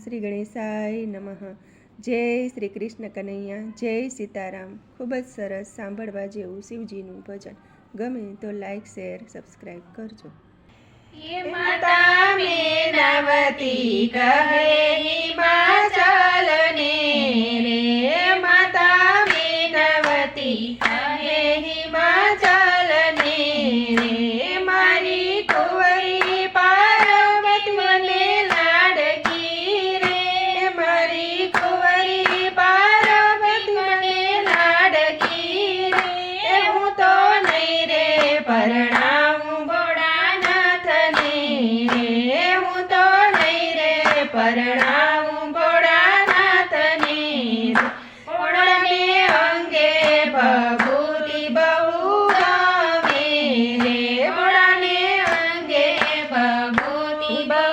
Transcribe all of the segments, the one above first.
શ્રી ગણેશાય નમઃ। જય શ્રી કૃષ્ણ કનૈયા, જય સીતારામ। ખૂબ જ સરસ સાંભળવા જેવું શિવજીનું ભજન। ગમે તો લાઈક, શેર, સબસ્ક્રાઈબ કરજો। માતા મીનાવતી કહે હિમાચલ ને રે, માતા મીનાવતી કહે હિમાચલ ને રે, મારી કુંવરી પાર્વતી મને લાડકી રે, મારી કુંવરી પાર્વતી મને લાડકી રે, હું તો નહીં રે પરણાવું ભોળાનાથને રે, હું તો નહીં રે પરણાવું ભોળાનાથને રે, ભોળાને અંગે ભભૂતિ બહુ ગમે રે, ભોળાને અંગે ભભૂતિ બહુ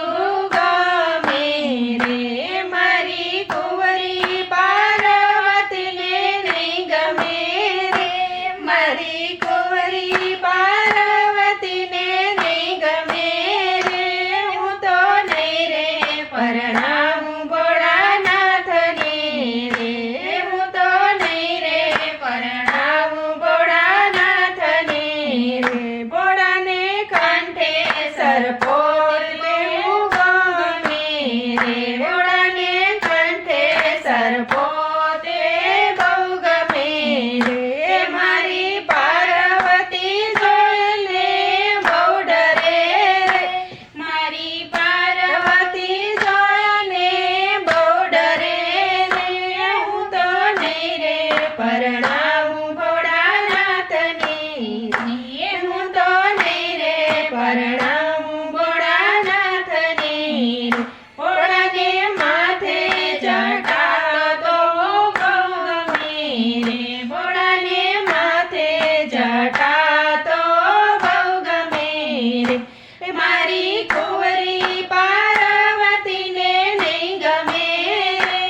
ગમે રે, મારી કુંવરી પાર્વતીને નહીં ગમે રે, મારી કુંવરી પાર્વતીને નહીં ગમે રે, હું તો નહીં રે પરણાવું ભોળાનાથને રે, હું તો નહીં રે પરણાવું ભોળાનાથને રે, ભોળાને કંઠે સરપો બહુ ગમે રે, ભોળાને કંઠે સરપો તે બહુ ગમે રે, મારી પાર્વતી જોઈને બહુ ડરે રે, મારી પાર્વતી જોઈને બહુ ડરે રે, હું તો નહીં રે પરણાવું ભોળાનાથને રે, હું તો નહીં રે પરણાવું ભોળાનાથને રે, ભોળાને માથે જટા તો બહુ ગમે રે, ભોળાને માથે જટા તો બહુ ગમે રે, મારી કુંવરી પાર્વતીને નહીં ગમે રે,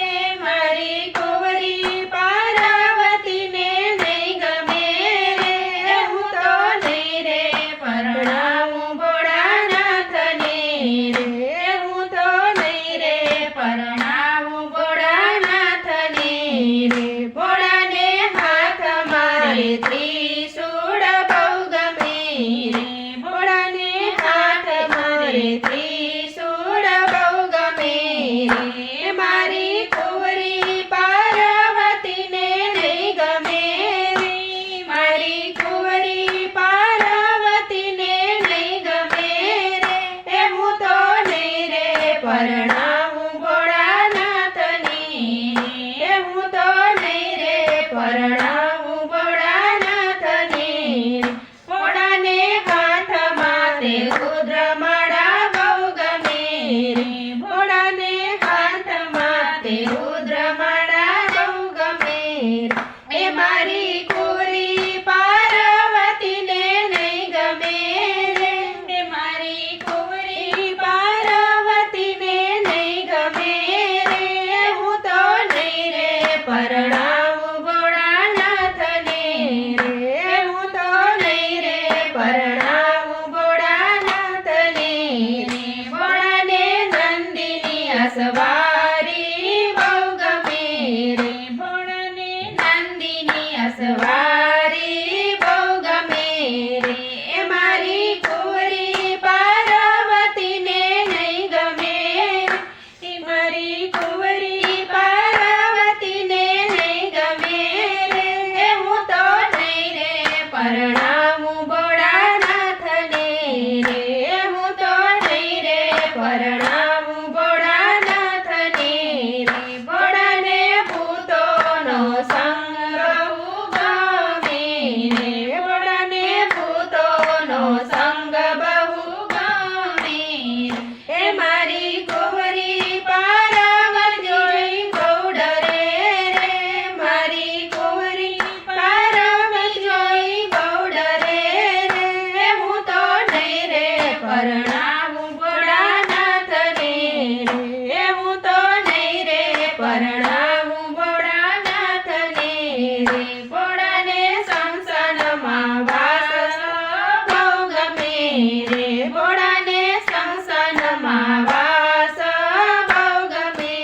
મારી કુંવરી પાર્વતીને નહીં ગમે રે, હું તો નહીં રે પરણાવું ભોળાનાથને રે, હું તો નહીં રે પરણાવું ભોળાનાથને રે, ભોળાને હાથ મારે ત્રિશૂળ બહુ ગમે રે, ભોળાને હાથ મારે ત્રિશૂળ બહુ ગમે રે, મારી કુંવરી પાર્વતીને નહીં ગમે રે, મારી કુંવરી પાર્વતીને નહીં ગમે રે, હું તો નહીં રે પરણાવું ભોળાનાથને રે, હું તો નહીં રે પરણાવું ભોળાનાથને રે, ભોળાને હાથમાં તે રુદ્રમાળા બહુ ગમે રે, ભોળાને હાથમાં તે રુદ્રમાળા બહુ ગમે રે, મારી કુંવરી પાર્વતીને નહીં ગમે રે, મારી કુંવરી પાર્વતીને નહીં ગમે રે, હું તો નહીં રે પરણાવું ભોળાનાથને રે, હું તો નહીં રે પરણાવું ભોળાનાથને રે, ભોળાને નંદિની અસવારી બહુ ગમે રે, ભોળાને નંદિની અસવારી બહુ ગમે રે, મારી કુંવરી પાર્વતીને નહીં ગમે રે, મારી કુંવરી પાર્વતીને નહીં ગમે રે, હું તો નહીં રે પરણાવું ભોળાનાથને રે, હું તો નહીં રે પરણાવું ભોળાનાથને રે, ભોળાને ભૂતોનો સંગ બહુ ગમે રે, ભોળાને ભૂતોનો સંગ બહુ ગમે રે, મારી કુંવરી પાર્વતી બહુ ડરે રે, મારી કુંવરી પાર્વતી જોઈ બહુ ડરે રે, હું તો નહીં રે પરણાવું ભોળાનાથને રે, હું તો નહીં રે પરણાવું ભોળાનાથને રે, ભોળાને સંસારમાં વાસ બહુ ગમે રે, ભોળાને સંસારમાં વાસ બહુ ગમે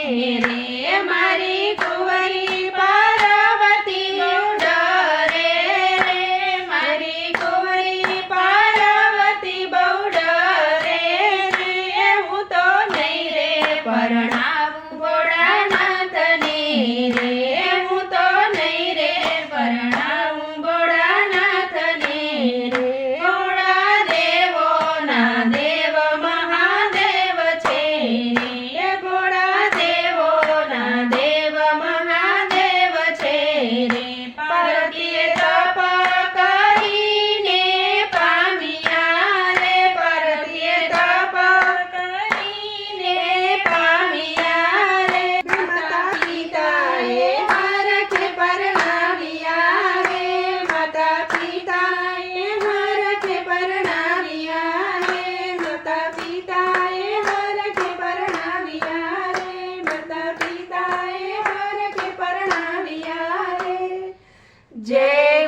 જય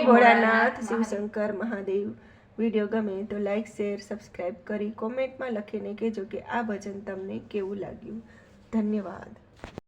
ભોળાનાથ શિવશંકર મહાદેવ. વિડીયો ગમે તો લાઈક શેર સબસ્ક્રાઈબ કરી કોમેન્ટમાં લખીને કહેજો કે આ ભજન તમને કેવું લાગ્યું. ધન્યવાદ.